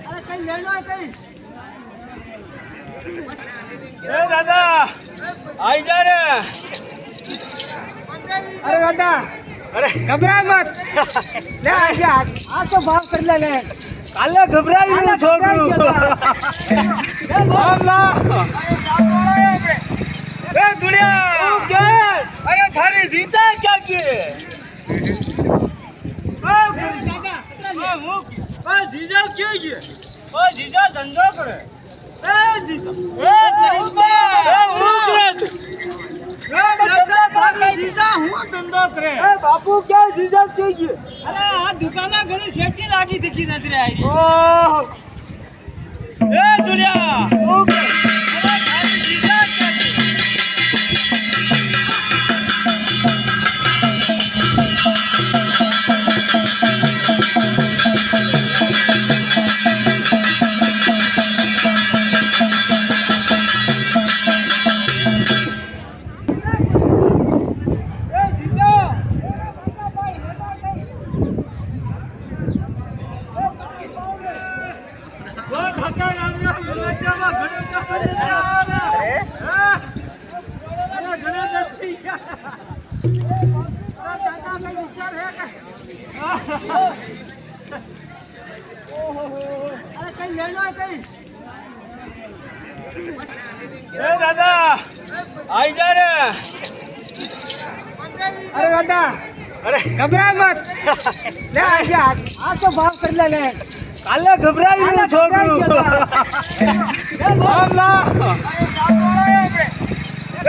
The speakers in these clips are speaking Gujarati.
અરે કઈ લેનો કઈ એ દાદા આઈ જા રે. અરે દાદા અરે ઘબરા મત લે આ તો ભાવ કરી લે કાલે ગભરાઈ ગયો છોકરું. એ દુનિયા અરે થારી જીતા ક્યાં કે જીજા ક્યાં કે જીજા ધંધો કરે. બાપુ ક્યાં જીજા થઈ ગયું? અરે આ દુકાના ઘરે સેફટી લાગી હતી નજરે આવી. એ દુનિયા દાદા આઈ જા રે. અરે દાદા અરે ઘબરા મત લે આ તો ભાવ કરી લે કાલે ગભરાઈ ગયો છોકરું.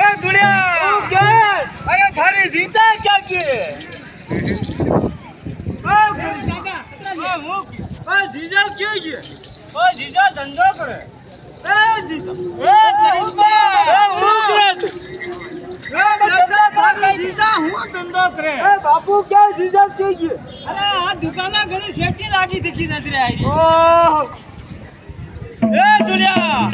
એ દુનિયા અરે થારી જીતા ક્યાં કે જીજા ક્યાં કે જીજા ધંધો કરે. બાપુ ક્યાં જીજા થઈ ગયું? અરે આ દુકાના ઘરે સેફટી લાગી હતી નજરે આવી. એ દુનિયા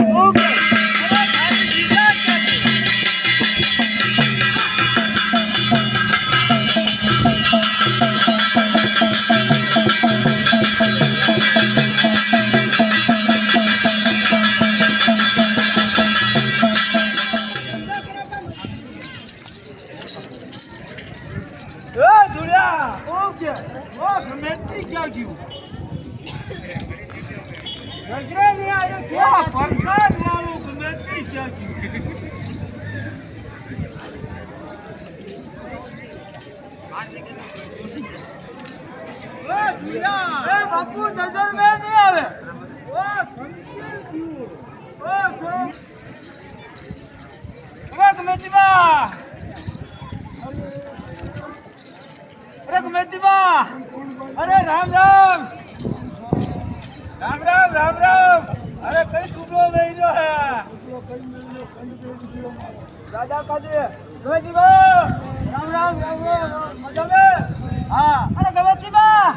બાપુ નજર મેં નહીં આવે. અરે રામ રામ રામ રામ રામ રામ. અરે કઈ ટુકડો લઈ ગયો હે દાદા કાજે રામ રામ રામ રામ મજા. હા અરે ગવતીબા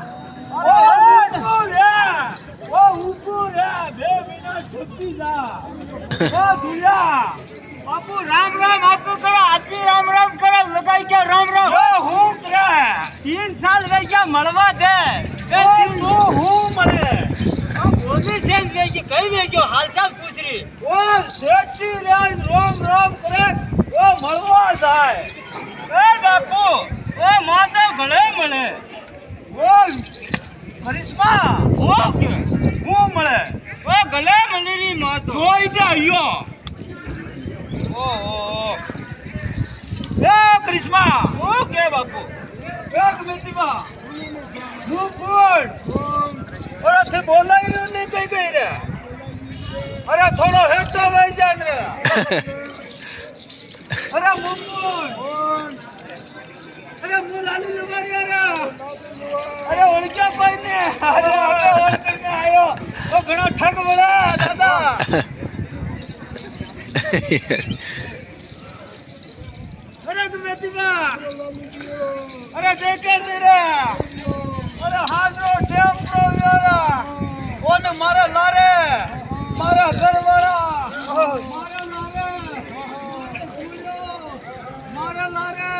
બાપુ રામ રામ આપકો કરો. આજી રામ રામ કરો લગાઈ ગયા રામ રામ. હું કરે 3 સાલ રહી ગયા મળવા દે. હું મળે બોલી સેન્સ ગઈ કે કઈ વે ગયો હાલચાલ પૂછરી. ઓ સેઠી રેન રામ રામ કરે ઓ મળવા જાય. એ બાપુ ઓ માતે ભલે મળે. બોલ કરિશ્મા ઓકે હું મળે ઓ ગલે મંદિરી માતો જોઈ દે આયો. ઓહો એ કરિશ્મા ઓકે બાપુ એક મિનિટમાં હું બોલ. ઓરે તે બોલાઈ રહ્યો નહીં કઈ ગઈ રે. અરે થોડો હેઠો વઈ જા ને. અરે મુકુલ અરે મુ લાલી લગાડી યાર. અરે ઓળખ્યા ભાઈ ને. અરે ઓળખીને આયો તો ઘણો ઠગ બોલા દાદા. અરે તુમેતીમાં અરે દેખે રે. અરે હાજરો ટેમ્પરો યાર ઓને મારા લારે મારા ઘરવાળા મારા લારે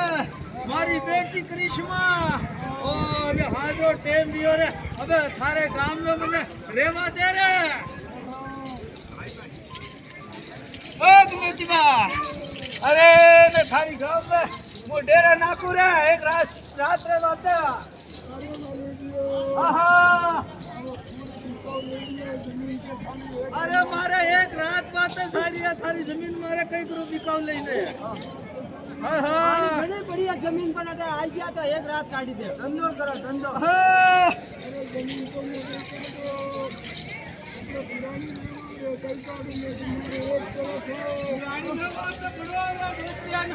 મારી બેટી કરિશ્મા ઓલે હાજ તો ટેમ દિયો રે હવે થારે ગામ નો મને રેવા દે રે ઓ કમિટીમાં અરે ને થારી ગામ મે મો ડેરા નાખું રે એક રાત્રે વાતા આહા अरे मारे एक रात बात सारी थारी जमीन मारे कई करो बिकाव लेने हां हां बड़ी बढ़िया जमीन पर आ गया तो एक रात काटी दे धंधो करो धंधो हां अरे जमीन को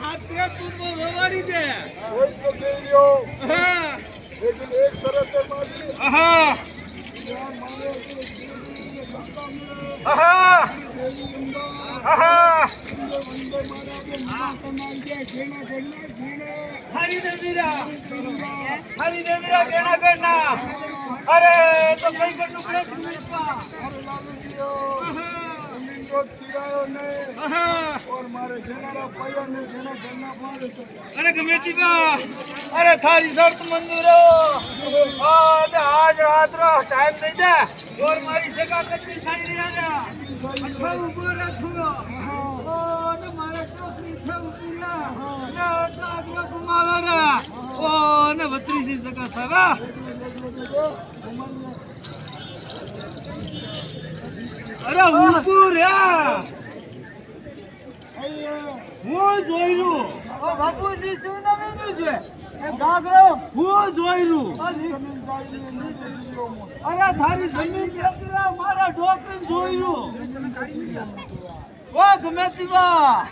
हाथ पे तू तो रोवारी दे कोई तो केरियो हां एक तरह से मारी हां आहा आहा हरी देवीरा कहना करना अरे तो कई के टुकड़े और मारे जेनारा पैया ने जेना करना पाड़े अरे कमेटी का अरे थारी शर्त मंजूर हो आज रात रो टाइम नहीं दे और मारी जगह कच्ची खाई नहीं आजा अच्छा ऊपर रखो ओ ने मारे टोकरी थे ऊपरा ना आगवा घुमावा रे ओ ने वतरी सी जगह सगा अरे ऊपर હું જોઈલું ઓ બાપુજી શું નવીનું છે એ ગાગરો હું જોઈલું અરે થારી જમીન કેતરા મારા ડોકન જોઈલું ઓ ગમેતીવા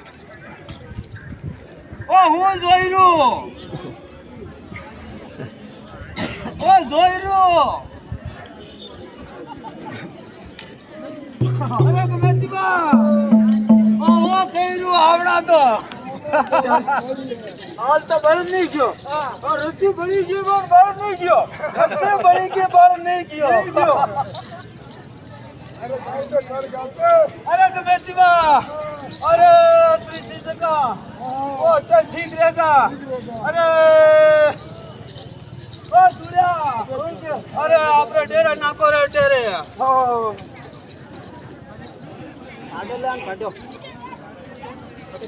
ઓ હું જોઈલું ઓ જોઈલું અરે ગમેતીવા આવડા તો હાલ તો બળ નહીં ગયો રસ્તી બળી ગઈ પણ બળ નહીં ગયો રસ્તે બળી ગઈ બળ નહીં ગયો અરે તો બેસીવા અરે ત્રીજી જગા ઓ ચલ ઠીક રહેગા અરે ઓ સુર્યા અરે આપણે ડેરા નાખો રે ડેરે આગળ લાન કાઢો ओ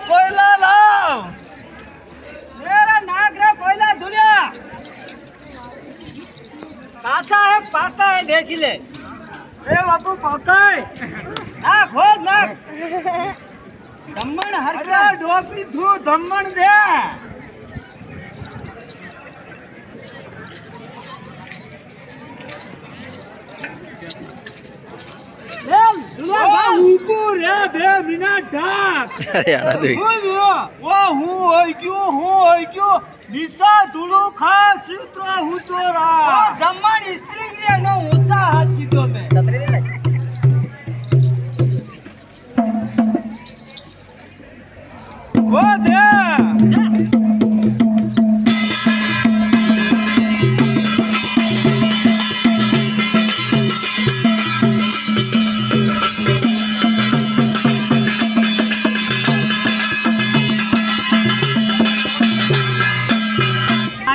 कोयला लाओ मेरा नाक रे कोयला धुलिया कासा है पाका है देख ले ए बापू पाका है नाक खोद नाक धम्मण हर के डोपी धू धम्मण दे ऊपर है बे बिना ढाक वो हूँ क्यों निशा धुलू खा सूत्र हूँ तोरा धम्मण स्त्री के ना ऊंचा हाथ की तो में वो दे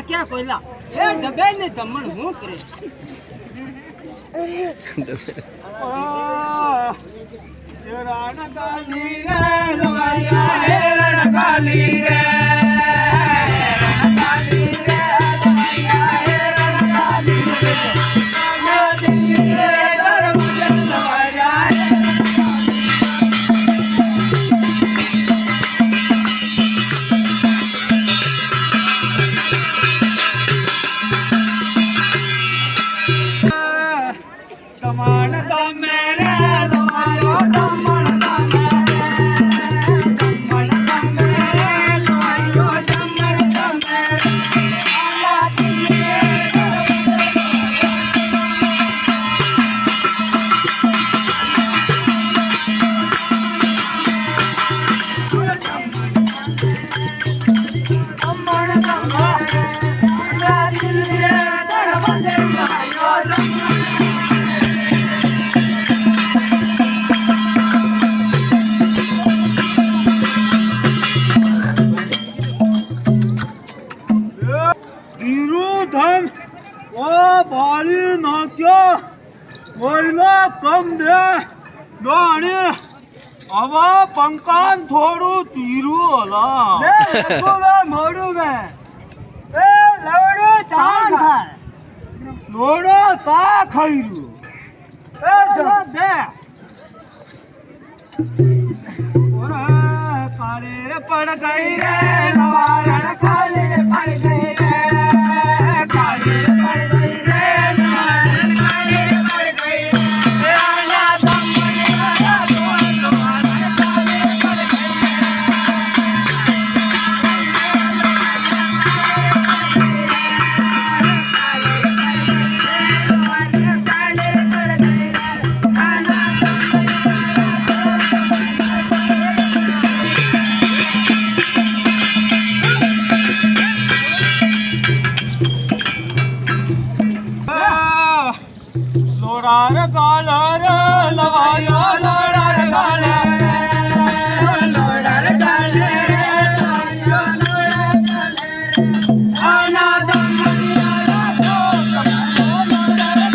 क्या कोयला ए जबे ने दमन हूं करे ये रण काली रे लवैया हे रण काली रे कमान का मेरे लवायो कमान का मेरे लवायो कमान का मेरे आला दिए कमान का मेरे आला दिए ધીરુધન ઓ બાળી નાખ્યો કોઈનો કમ દે દોણી હવા પંકાન થોડું ધીરું હલા મોડું વે એ લવડો ચાન ખાય લોડો તા ખાઈરું એ દે ઓરા કાલે પડ ગઈ રે લવારણ કાલે પડ ગઈ રે કાલે પડ ગઈ રે લવારણ કાલે પડ ગઈ રે આના દમને આના લવારણ કાલે પડ ગઈ લોડાર કાલર લવાયો લોડાર કાલર લોડાર કાલર લવાયો લોડાર કાલર આના દમદિયા તો લોડાર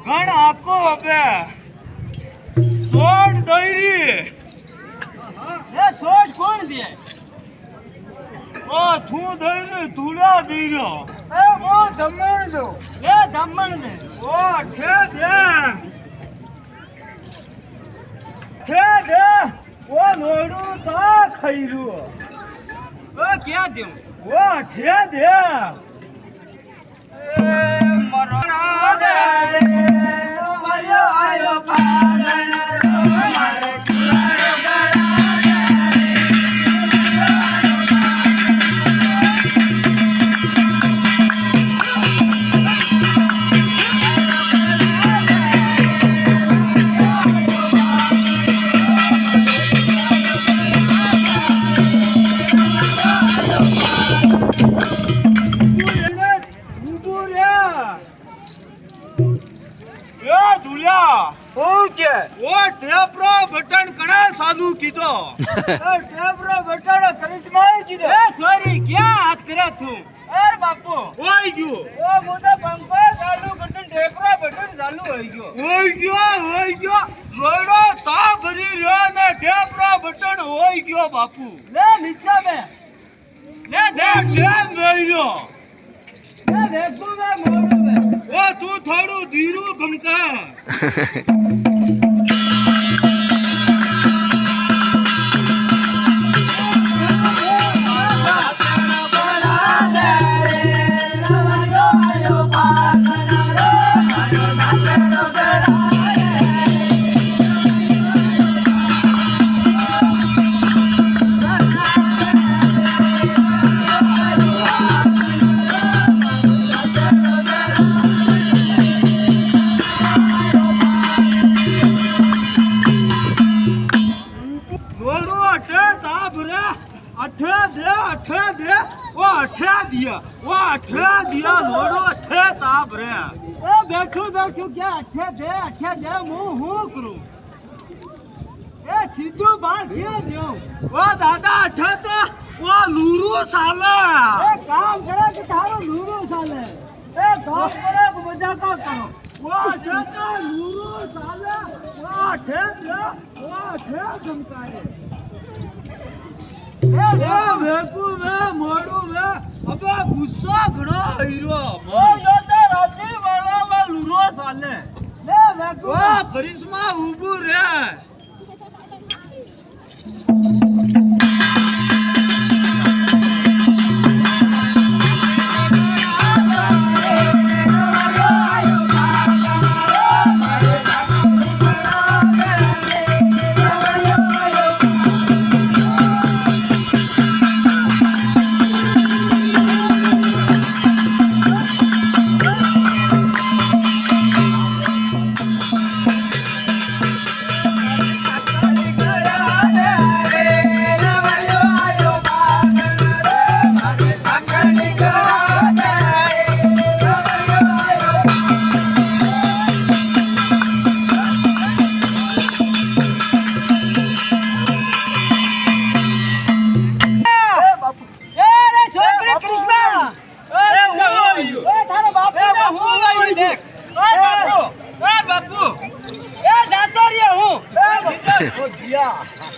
ગણ આકો હવે સોડ દઈરી એ સોડ કોણ દે ઓ તું દઈરી તુલા દઈરો એ ઓ ધમણ દો એ ધમણ ને ઓ ઠે દે ઓ લોડું તા ખઈરું ઓ ક્યાં દેઉં ઓ ઠે દે એ મરો દે આયો પાલન મારે બટન કણા સાદુ કીધો ટેપરો બટન કરિશ્મા કીધો એ સોરી ક્યાં હાથ કર્યા તું એ બાપુ ઓય ગયો ઓ મોટા પંખો ચાલુ બટન ટેપરો બટન ચાલુ હોઈ ગયો રોડો તા ભરી રહ્યો ને ટેપરો બટન હોઈ ગયો બાપુ લે નીચે બે લે દે કેમ રહ્યો એ દેખો મે મોડું મે ઓ તું થોડું ધીરું ગમકા बैठू क्या अठे दे मुंह हूं करूं ए सीधो बात दियो दियो ओ दादा अठे तो वो लूरू साले ए काम करे कि थारो लूरू साले ए काम करे कि मजा का करो वो अठे तो लूरू साले वो अठे चमकाए ए वेकू वे मोड़ू वे अबे गुस्सा घणो हीरो ओ यो तो राती वाला लूरो साले ले वेकू ओ करिश्मा ऊबू रे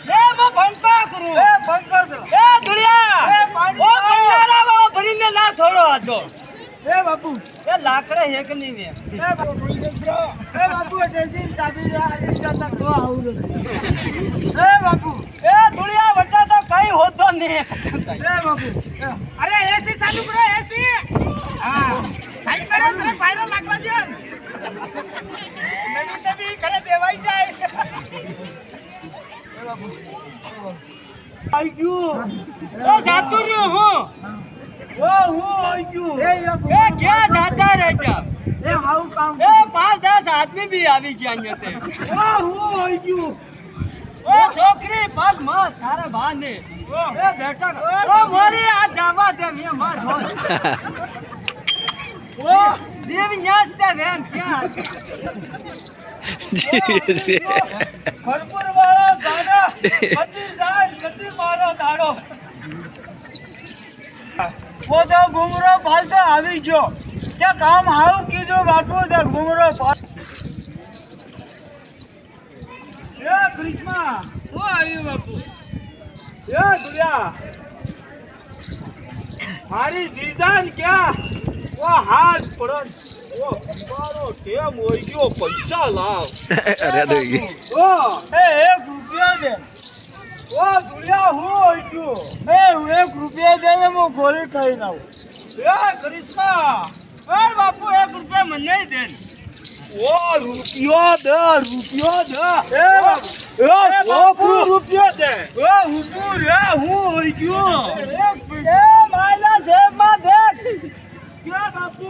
એ મો ભણતા કરું એ ભણતા કરું એ દુડિયા એ પાણી ઓ ભંડારા બાબા ભરીને ના થોડો આજો એ બાપુ એ લાકડે હેક નહીં મે એ બાપુ જલ્દી ચાબી આ જતા તો આવું એ બાપુ એ દુડિયા વટા તો કઈ હોતો નહીં એ બાપુ અરે એસી ચાલુ કરો એસી હા ખાલી કરો તો ફાયરો લાગવા દે નવી નવી ઘરે દેવાઈ જાય એ બાપુ આઈ ગયો એ જાતું રહ્યો હું આઈ ગયો એ ક્યાં જાતા રહે જા એ હાઉ કામ એ 5-10 આદમી भी આવી ગયા અહીંયા તે આઈ ગયો ઓ છોકરી પગ માં સારા બાને એ બેટા ઓ મોરી આ જાવા દે મે માર ધોર ઓ જીવ ન્યાસ્તા વેમ ક્યાં ખરપુર વાળો દાડા કદી જાય કદી મારો દાડો ઓ તો ઘુમરો પાલતો આવી ગયો કે કામ હાવ કીધું બાપુ તો ઘુમરો એ કૃષ્ણ ઓ આવ્યો બાપુ એ દુડિયા મારી દીદાન ક્યાં ઓ હાથ પડન ઓ મારો કેમ હોય ગયો પૈસા લાવ અરે દોઈ ઓ એ 1 રૂપિયા દે ઓ દુડિયા હું હોય ગયો એ 1 રૂપિયા દે ને હું ગોળી ખાઈ નાઉં એ કૃષ્ણ એ બાપુ 1 રૂપિયા મને દે ઓ રૂપિયો દે એ બાપુ રૂપિયો દે ઓ હું રે હું હોય ગયો એ માયલા જેબમાં દેખ ક્યાં બાપુ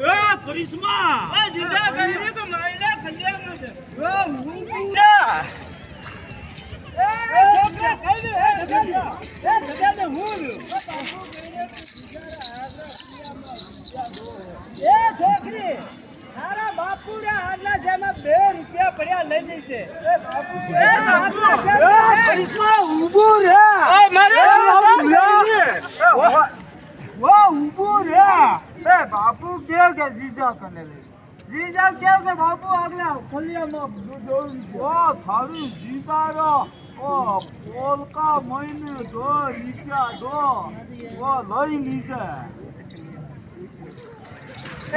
એ કરિશ્મા એ જીજા કરી તો માયલા ખંજામાં છે ઓ હું પૂરા એ છોકરા ખાઈ દે એ જગાને હું એ છોકરી તારા બાપુરા આટલા જેમાં 2 રૂપિયા પડ્યા લઈ લેશે એ બાપુ એ કરિશ્મા ઊભો રે એ મારે વો ઊભો રે એ બાપુ કે જીજા કને લે જીજા કે બાપુ આગલા ખલિયામાં દોડી ઓ થારું જીતારો ઓ પોલકા મહિને 2 રૂપિયા દો ઓ લઈ લીધે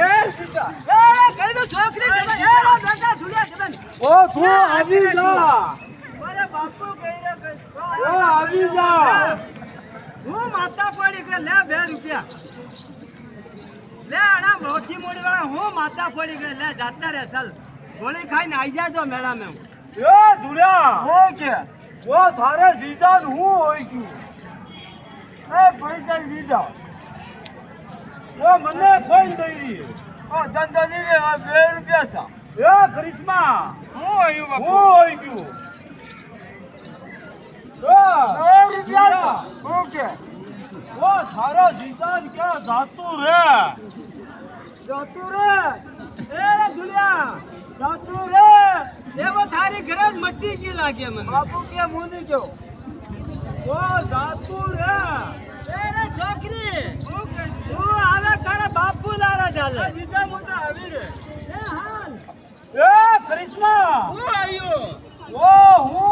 એ સીતા એ કઈ તો છોકરી જમે એ બેટા સુલિયા જમે ઓ તું આવી જા મારે બાપુ કઈ રે ઓ આવી જા હું માતા પડી કે લે 2 રૂપિયા લે આના મોટી મોડી વાળા હું માતા પડી કે લે જાતા રે ચાલ ગોળી ખાઈને આઈ જાજો મેળા મે એ દુડિયા હો કે ઓ થારે જીજાન હું હોય ગયું એ પૈસા જીજા ઓ મને ફોન દઈ ઓ જંદની રે 2 રૂપિયા છે એ કરિશ્મા હું આવ્યું બાપુ હું હોય ગયું ઓ 2 રૂપિયા ઓકે ઓ થારા જીજાન ક્યાં જાતું રે એ દુલિયા જાતું રે એવો થારી ઘરે જ મટી ગઈ લાગે મને બાપુ કે મુની ગયો ઓ જાતું રે રે છોકરી હું આવે તારા બાપુ લારા ચાલે બીજા મોટા આવી રે એ હાલ એ કરિશ્મા હું આવ્યો ઓ હું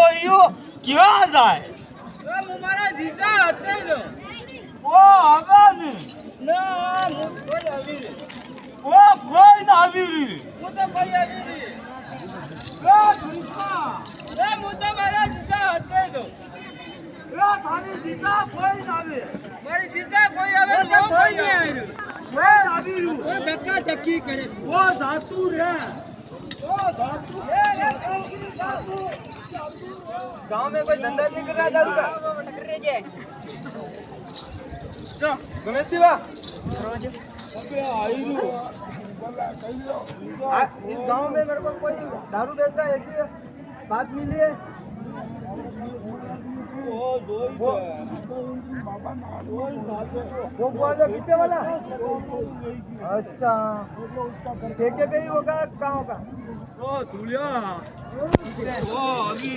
આવ્યો ક્યાં જાય એ મારા જીજા હતે જો ઓ આગાની ના હું કોઈ આવી રે ઓ કોઈ ના આવી રે હું તો કોઈ આવી રે એ કૃષ્ણ એ હું તો મારા જીજા હતે જો એ તારી જીજા કોઈ ના આવે મારી જીજા કોઈ આવે તો કોઈ નહીં આવ્યું કોઈ આવી રહ્યું ઓ ધક્કા ચક્કી કરે ઓ ધાતુ રે ઓ ધાતુ એ ધાતુ गांव में कोई धंधा नहीं कर रहा दारू का टकरे जे तो गणेश दिवा अबे आई रू इस गांव में मेरे को कोई दारू बेच रहा है ऐसी बात मिली है वो वाला पीछे वाला अच्छा ठेके पे ही होगा कहाँ होगा? ओ धुलिया ओ अभी